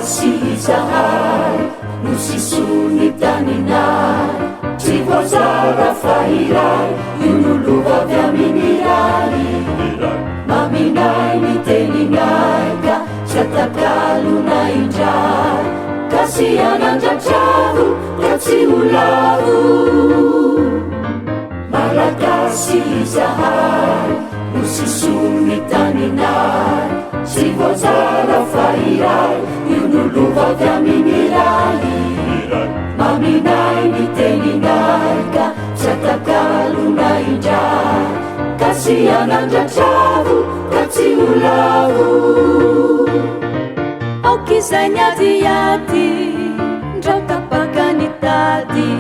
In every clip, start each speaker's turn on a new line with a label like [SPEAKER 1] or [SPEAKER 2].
[SPEAKER 1] Malagasy zahay no sisony taninay, tsy voazara fahiray io nolova avy amin'ny ray. Maminay ny teninay ka tsy atakalona indray, kasi anandratravo ka tsy ho lavo. Malagasy zahay no sisony taninay, tsy voazara fahiray io nolova avy amin'ny ray. Maminay ny teninay ka tsy atakalona indray, kasi anandratravo ka tsy ho lavo. Aok'izay niadiady ndrao tapaka ny tady,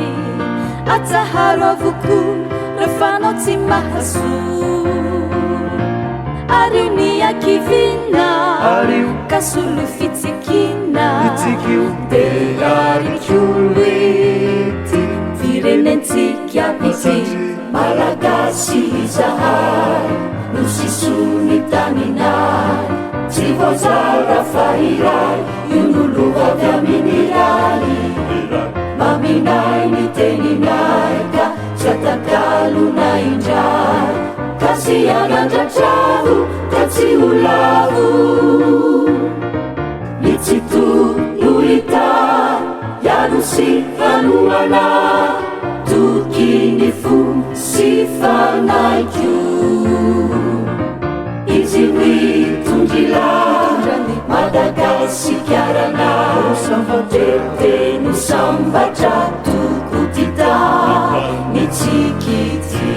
[SPEAKER 1] atsaharo avoko rehefa tsy mahasoa. Ary ny akivina ka solo fitsikina, dia arikolety firenentsika ity. Malagasy zahay no sisony taninay, tsy voazara fahiray io nolova avy amin'ny ray. Maminay ny teninay ka tsy atakalona indray, kasi anandratravo ka tsy ho lavo. Ny tsitono hita iano sy hanomana, tokiny fo sy fanaikyo. Izy mitondrilany Madagasikarana, teteno sambatra toko tita ny tsikity.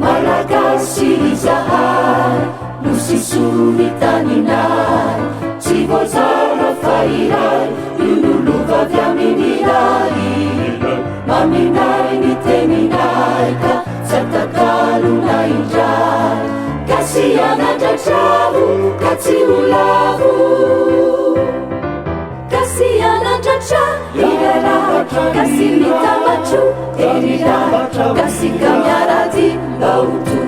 [SPEAKER 1] Malagasy zahay no sisony taninay, tsy voazara fahiray io nolova avy amin'ny ray. Maminay ny teninay ka tsy atakalona indray, kasi anandratravo ka tsy ho lavo. Kasi anandratra irara, kasi mitambatro erira, kasi kamiarady lautu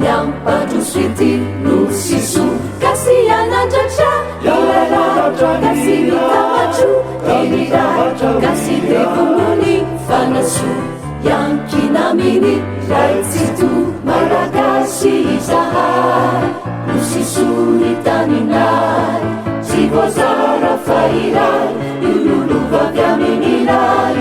[SPEAKER 1] nyampandroswiti nusisu. Kasi anandratra irara, kasi mitambatro erira, kasi devununi fanasu yang kinamini raitsitu. Malagasy zahay no sisony taninay, tsy voazara fahiray io nolova avy amin'ny ray.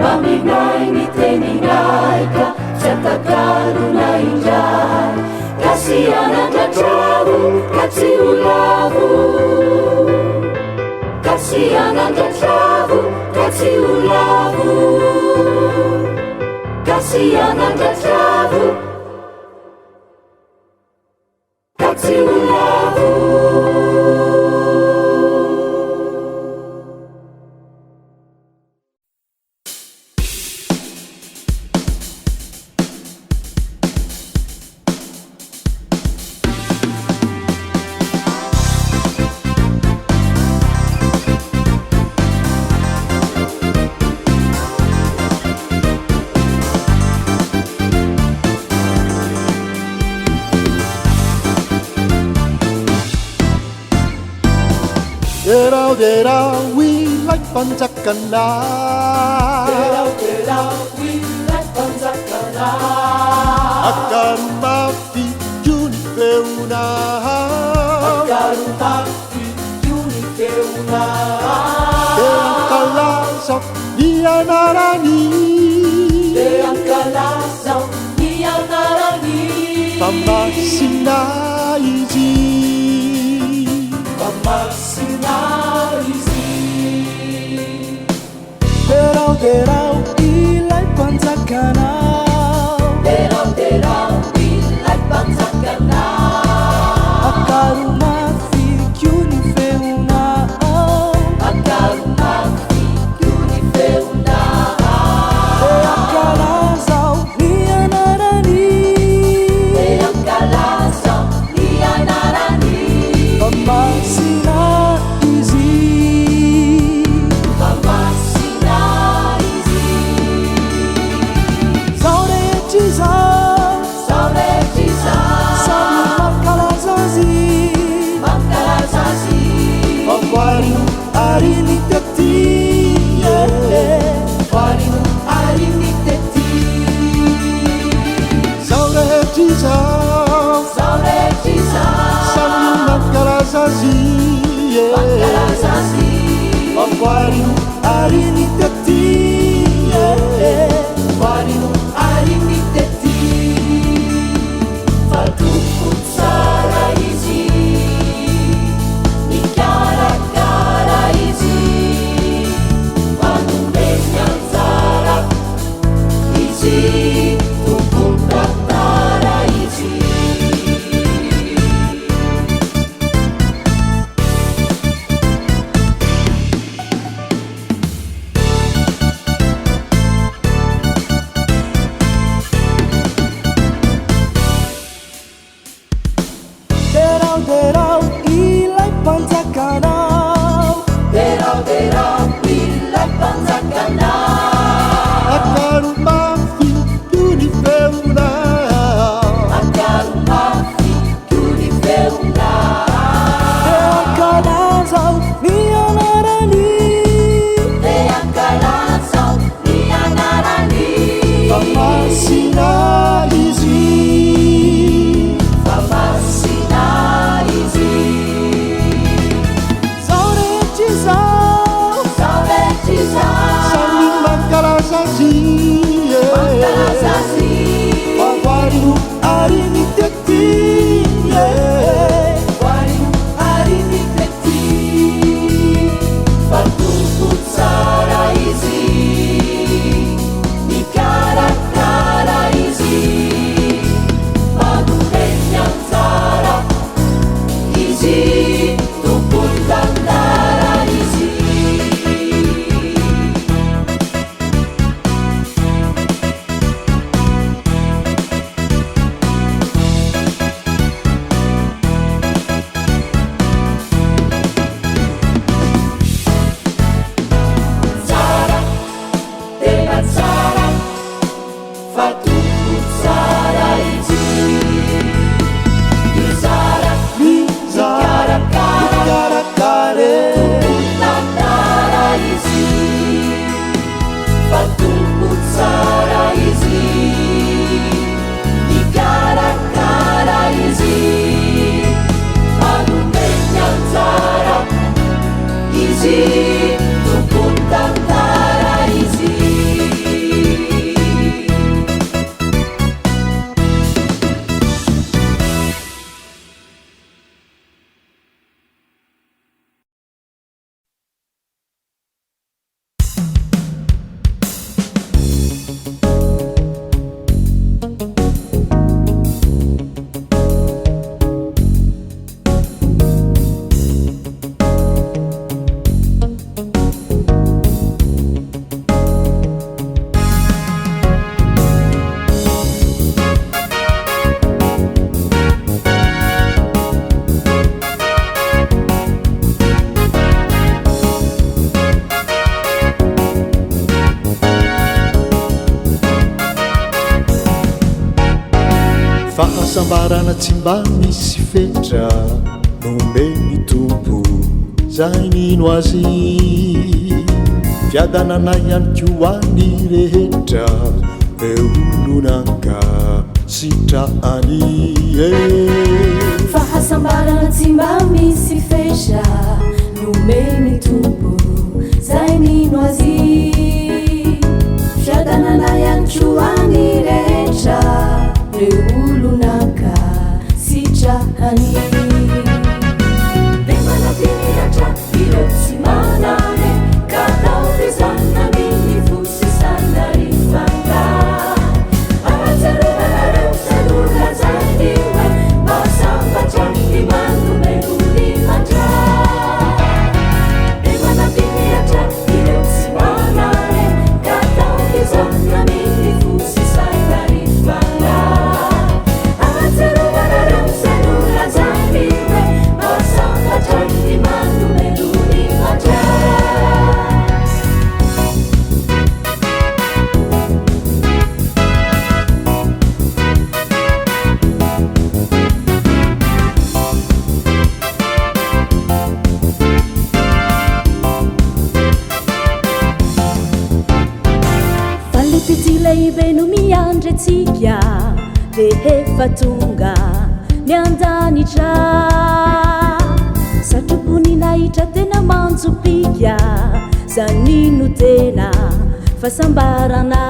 [SPEAKER 1] Maminay ny teninay ka tsy atakalona indray, kasi anandratravo ka tsy ho lavo. Kasi anandratravo ka tsy ho lavo. Kasi anandratravo ka tsy ho lavo.
[SPEAKER 2] Derau wilayah Panjakana,
[SPEAKER 1] Derau wilayah Panjakana,
[SPEAKER 2] akan mafi juni feuna,
[SPEAKER 1] akan mafi juni feuna.
[SPEAKER 2] Yang kalasok dia narani,
[SPEAKER 1] yang kalasok dia narani.
[SPEAKER 2] Pamasinaizi,
[SPEAKER 1] Pamasinaizi.
[SPEAKER 3] Derau wilayah Panjakana,
[SPEAKER 1] Derau wilayah Panjakana,
[SPEAKER 3] akar mafi juni feuna,
[SPEAKER 1] akar mafi juni feuna.
[SPEAKER 3] yang kalasok dia narani,
[SPEAKER 1] yang kalasok dia narani.
[SPEAKER 3] Pamasinaizi,
[SPEAKER 1] Pamasinaizi.
[SPEAKER 3] arini tety farino arini tety
[SPEAKER 2] zao rehetra izao samy mankalaza azy
[SPEAKER 3] farino arini tety farino arini tety
[SPEAKER 1] fatoko tsara izy mikarakara izy manomeny anjara izy tompon-tantara izy
[SPEAKER 3] derau ilai panjakanau
[SPEAKER 1] derau ilai panjakanau
[SPEAKER 2] akaromafy tony feona
[SPEAKER 1] akaromafy tony feona
[SPEAKER 3] ankalazao ny anarany
[SPEAKER 1] ankalazao ny anarany
[SPEAKER 2] famasina izy
[SPEAKER 1] famasina izy
[SPEAKER 3] zao rehetra izao
[SPEAKER 2] samy mankalaza azy
[SPEAKER 1] mankalaza
[SPEAKER 3] farino arini tety
[SPEAKER 1] farino arini tety fatoko tsara izy mikarakara izy manomeny anjara izy tompon-tantara izy tsara tena tsara fatoko tsara izy mizara
[SPEAKER 3] mikarakare
[SPEAKER 1] tompon-tantara izy fatoko tsara izy mikarakara izy manomeny anjara izy tompon-tantara izy
[SPEAKER 2] fahasambarana tsy mba misy fetra nomeny tompo zay nino azy fiadanana ihany koany rehetra eolonanka sitraany
[SPEAKER 1] fahasambarana tsy mba misy fetra nomeny tompo zay nino azy fiadanana ihany koany rehetra reolonanka sitrahany de manapiratra ireo tsy manane ka tao de zanaminy vosisandary fanga ahatsiarovana salona zandiwe masambatra ny manomeno ny mandra de manapiratra ireo tsy manane ka tao de zanaminy pity lehibe no miandry atsika de efa tonga ny andanitra satrobony nahitra tena manjopika zanino tena fasambarana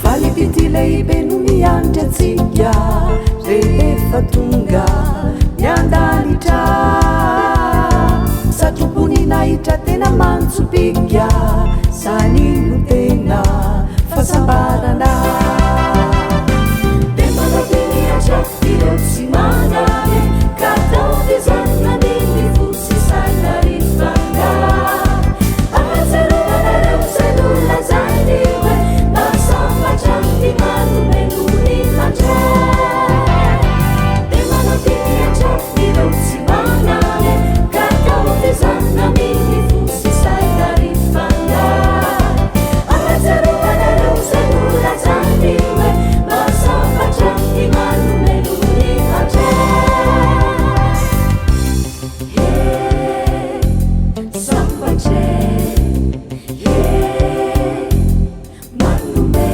[SPEAKER 3] Faly pity lehibe no miandry atsika de efa tonga ny andanitra satrobony nahitra tena manjopika zanino tena fasambarana
[SPEAKER 1] de manateny atrafireo tsy manane ka tao de zanonaniny fosy saina rifanga ahazaroanareo zanona zaniwe masambatrany manomenony matra de manateny atrafireo tsy manane ka tao de zanonaniny fosy saina rifanga ahazaroanareo zanona zaniwe masambatrany manomenony matra sambatre manome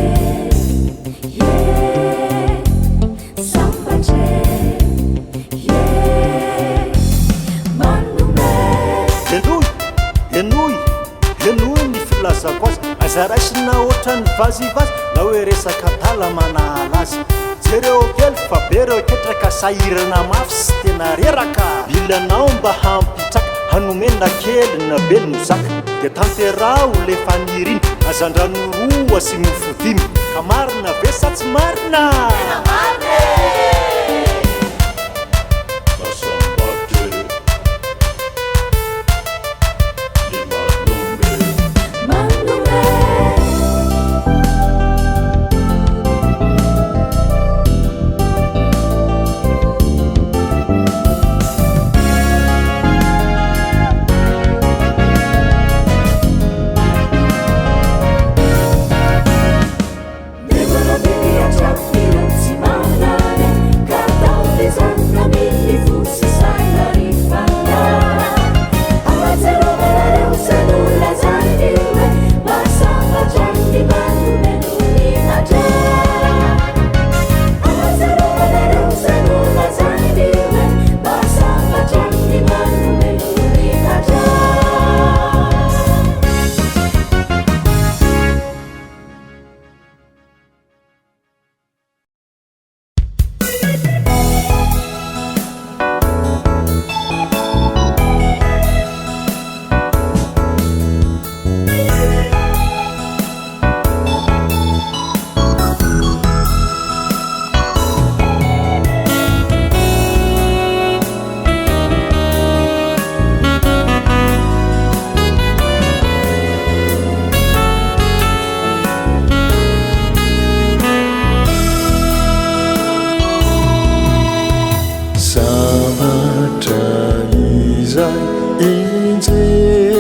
[SPEAKER 1] sambatre manome
[SPEAKER 4] enoy ny filazako azy azaraisina ohatrany vazivazy na hoe resaka tala manala azy jereo kely fa be reo ketraka sahirana mafy sy tena reraka ilanao mba hampitraka hanomena kely na be ny mozaka de tanterao le faniriny azandrano roa sy mofodimy ka marina ve sa tsy marina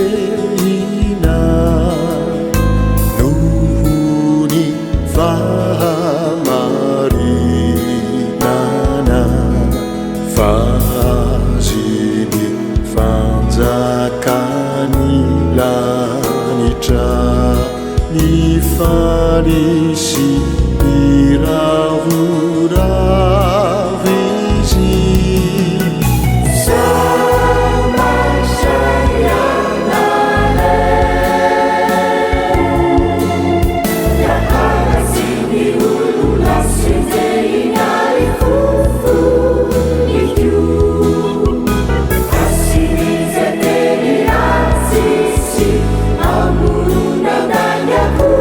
[SPEAKER 2] enjehina nohony fahamarinana faziny fanjakany lanitra ny farisy iravoravo izy
[SPEAKER 1] Amuruna danyaku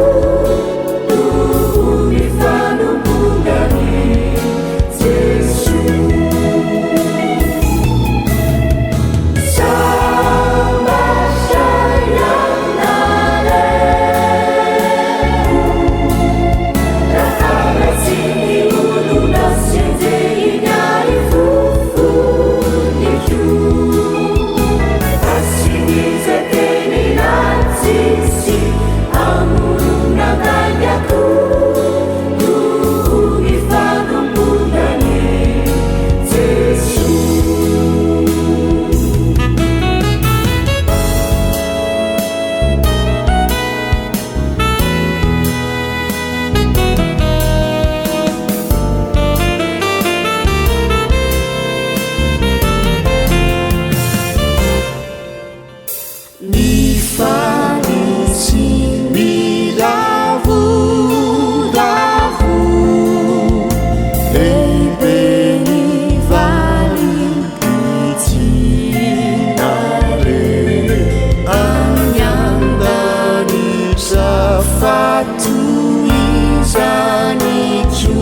[SPEAKER 2] izanyko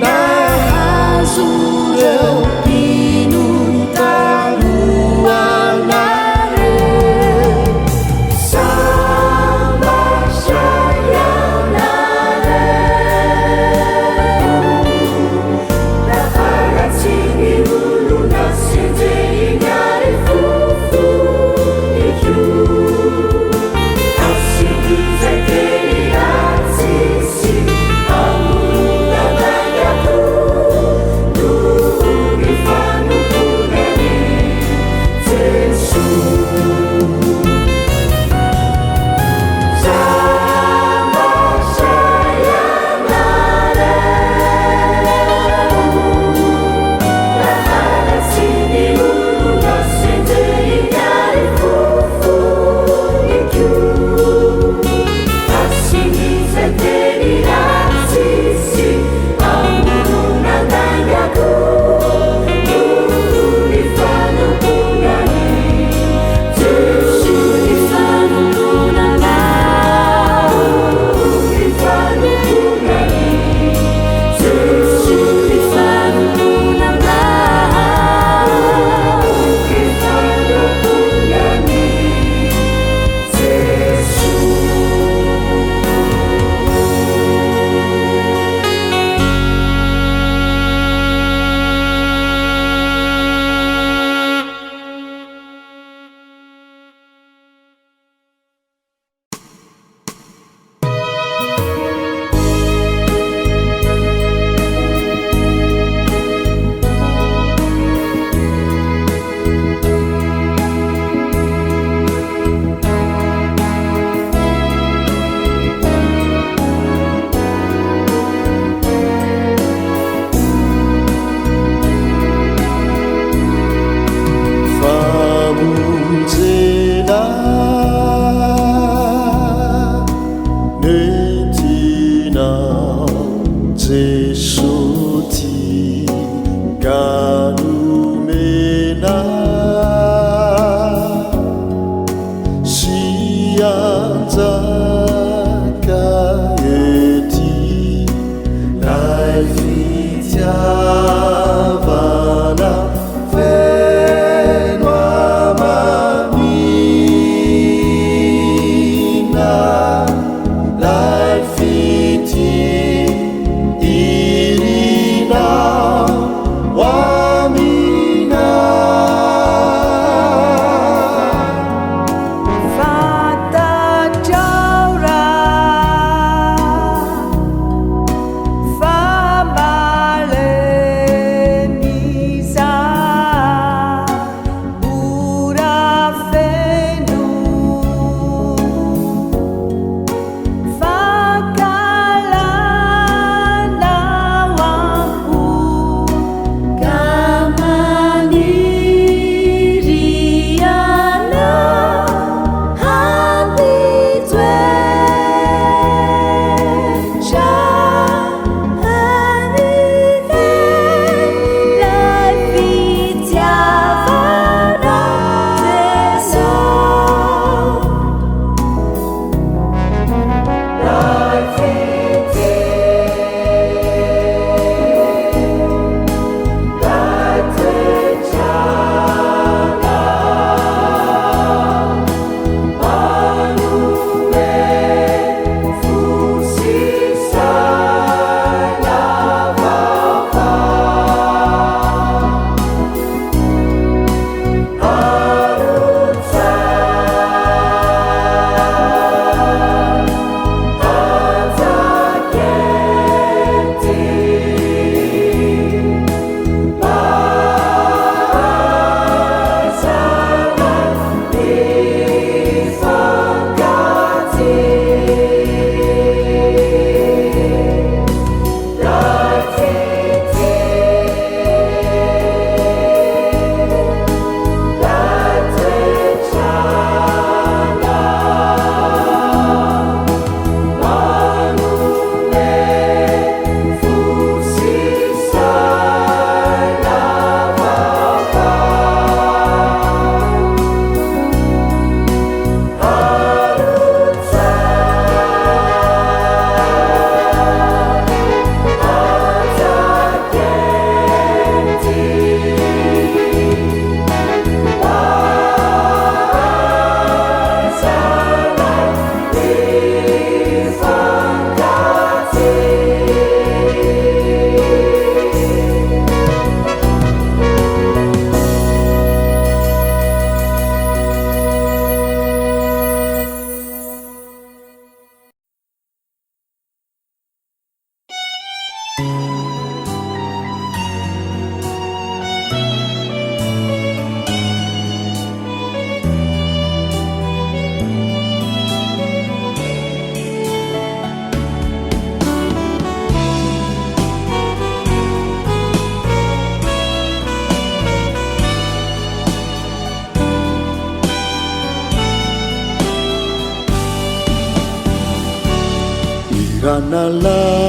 [SPEAKER 2] nahazo reo mpino taloanare
[SPEAKER 1] Sambasayanare Naharatsiny olona senjerignary fofoniko Asidizakely atsisy amoro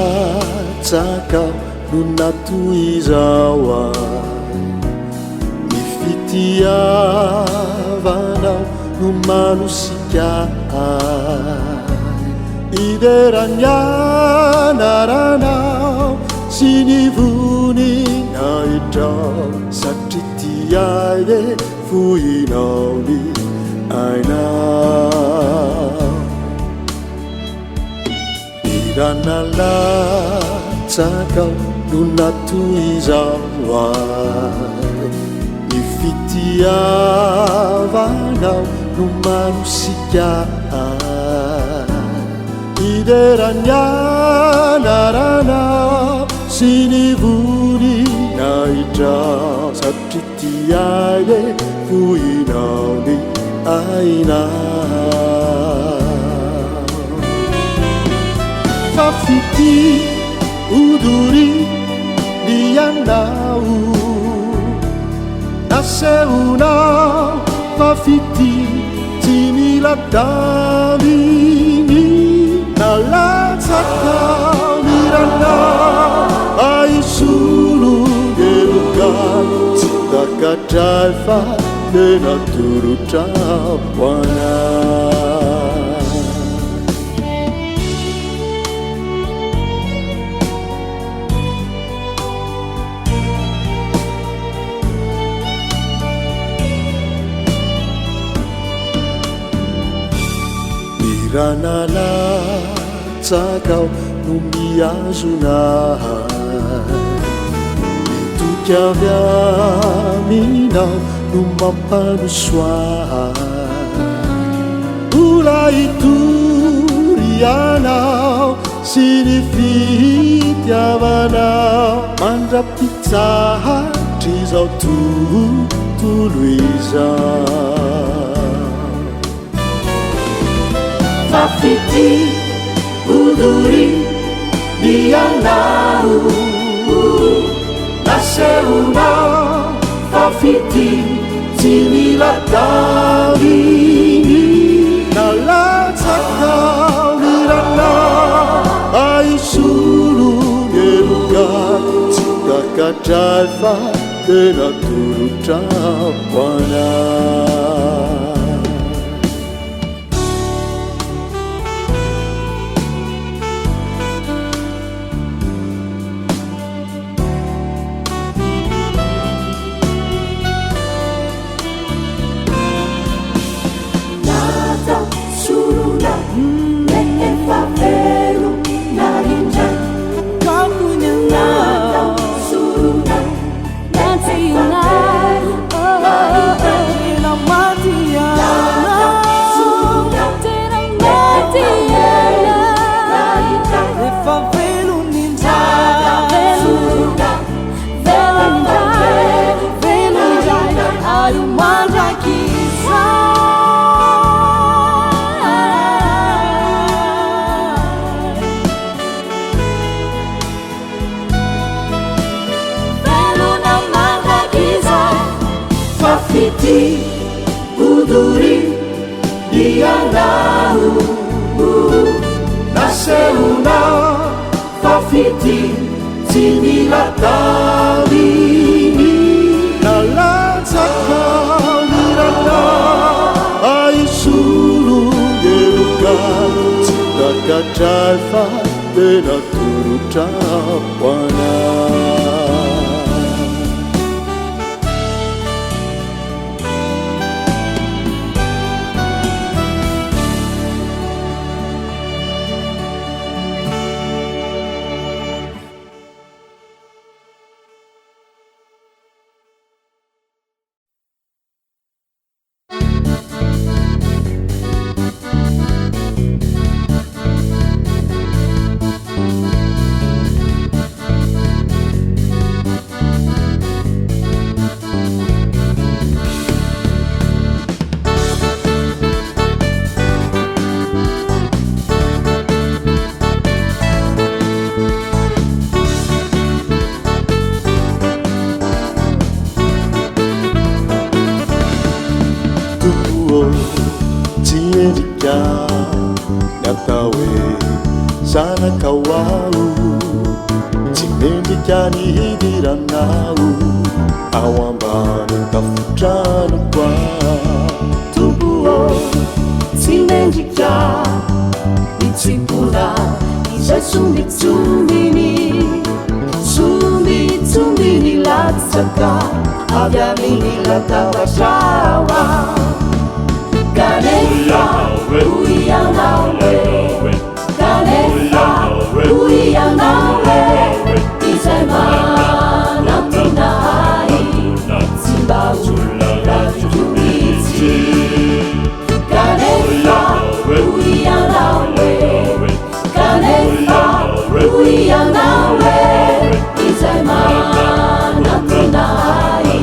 [SPEAKER 2] Iranalatsakao no natoizao ay ny fitiavanao no manosika ay ideranianaranao sy ny voninaitrao satria tiay e fohinao ny ainao Iranalatsakao no natoizao ay ny fitiavanao no manosika ay ideranianaranao sy ny voninaitrao satria tiay e fohinao ny ainao Fafiti uduri dianau naseunau fafiti timilatavini nalatsakau niranau ai sulu gelukan citakadalfa denaturucapuana Iranalatsakao no miazonay mitoky avy aminao no mampanosoay ola itorianao sy ny fitiavanao mandrapitsahatry izao tontolo izao
[SPEAKER 1] Fafiti uduri dianau naseunau fafiti timilatavini
[SPEAKER 2] nalatsakau niranau ai sulu gelukan citakadalfa denaturucapuana
[SPEAKER 1] Fafiti uduri dianau naseunau fafiti timilatavini
[SPEAKER 2] nalatsakau niranau ai sulu gelukan citakadalfa denaturucapuana zanakao tsy mendrika ny hidiranao ao ambany tafotrano koa
[SPEAKER 3] Tumbuo Timendika Itipuna Ije sumbi-tumbini Sumbi-tumbini latsaka Avyamini latabashawa Kanefa Uyanawe Kanefa Uyanawe Izemana tunai Simbau Kanefa Uyanawe Kanefa Uyanawe Izemana tunai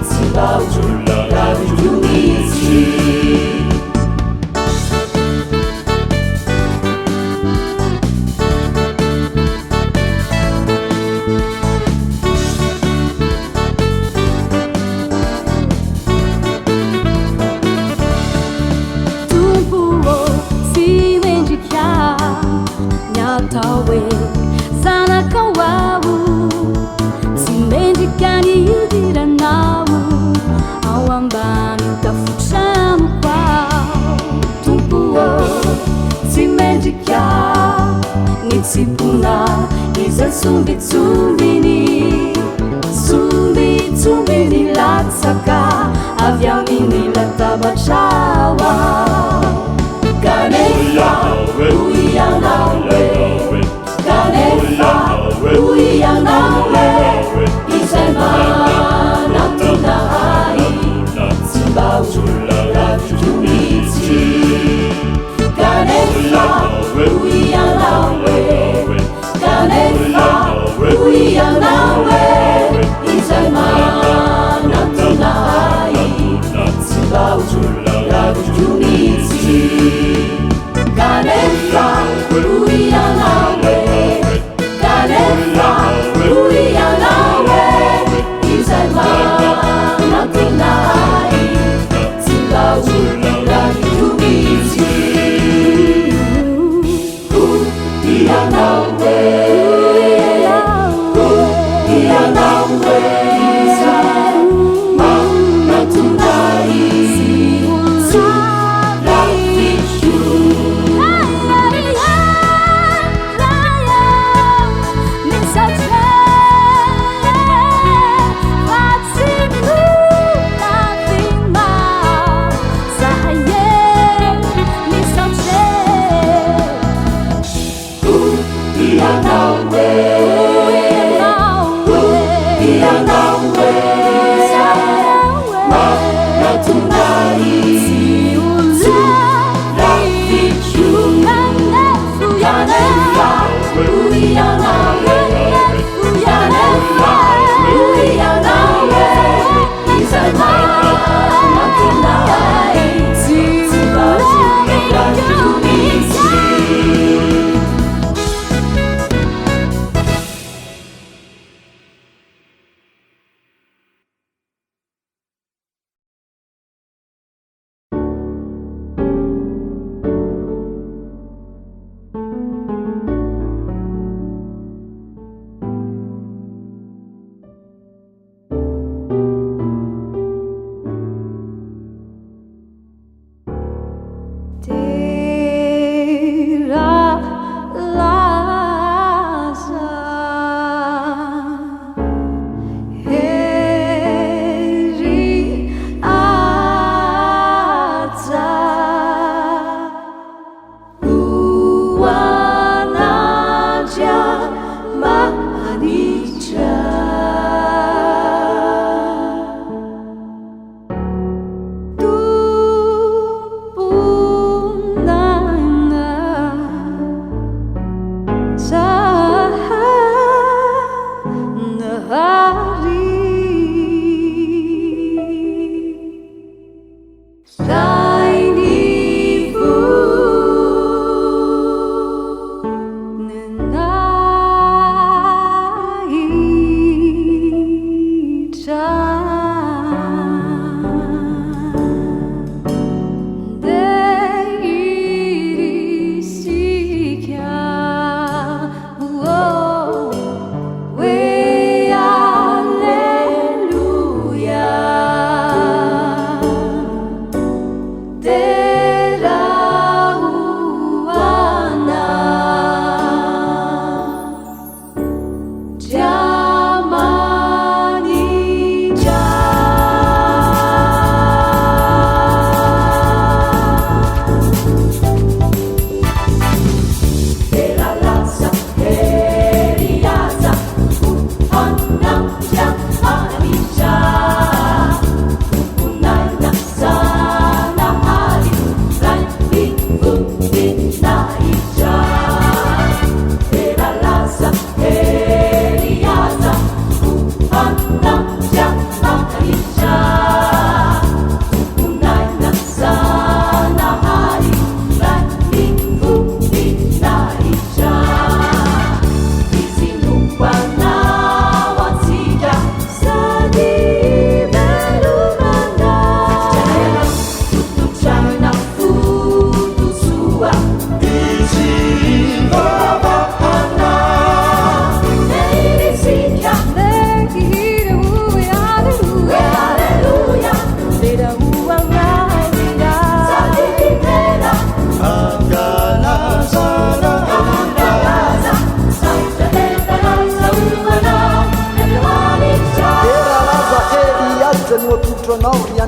[SPEAKER 3] Simbau Ravijumizi Tawe sana kawawu simendikani idiranawu awambani tafuchanu kwao tumpuo simendika nitsipuna ize sumbi-tumbini sumbi-tumbini latsaka avyamini latabachawa Kanefa Uyanawe Kanefa Uyanawe Izemana tunai Simbau Ravijumizi Kanefa Uyanawe Kanefa Uyanawe Izemana tunai Simbau Ravijumizi Kanefa Uyanawe Kanefa Uyanawe Izemana tunai Simbau Ravijumizi Uyanawe Uyanawe Izemana tunai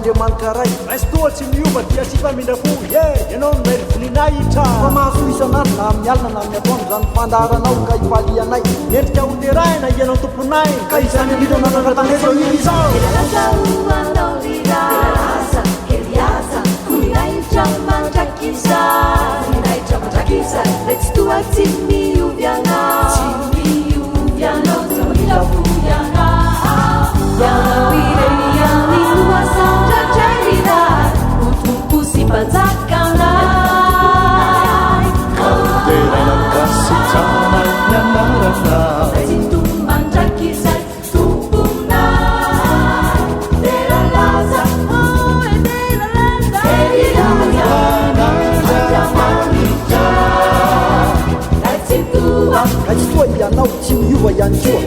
[SPEAKER 3] andriamanitra ray
[SPEAKER 4] maestoa tsy miova dia tsy famindafo e ianao no ray voninahitra
[SPEAKER 3] fa mahazo isan'andro na amin'ny alina na amin'ny atoandro zany fandaharanao ka ifalianay
[SPEAKER 4] endrika hoterahina ianao tomponay
[SPEAKER 3] ka izany an'ito nananataneso iny izao
[SPEAKER 1] Asa, Eliasa, kunaitra mandrakisa, kunaitra mandrakisa, let's do a timmy uviana, tamila fuviana, yana wire yani wasanja jarida, utuku si panzakana,
[SPEAKER 2] Kaldera ng kasitana nyamarana
[SPEAKER 1] let's mandrakisa, tupuna, dera laza,
[SPEAKER 3] ka tsy toa ianao tsy miova ihany koa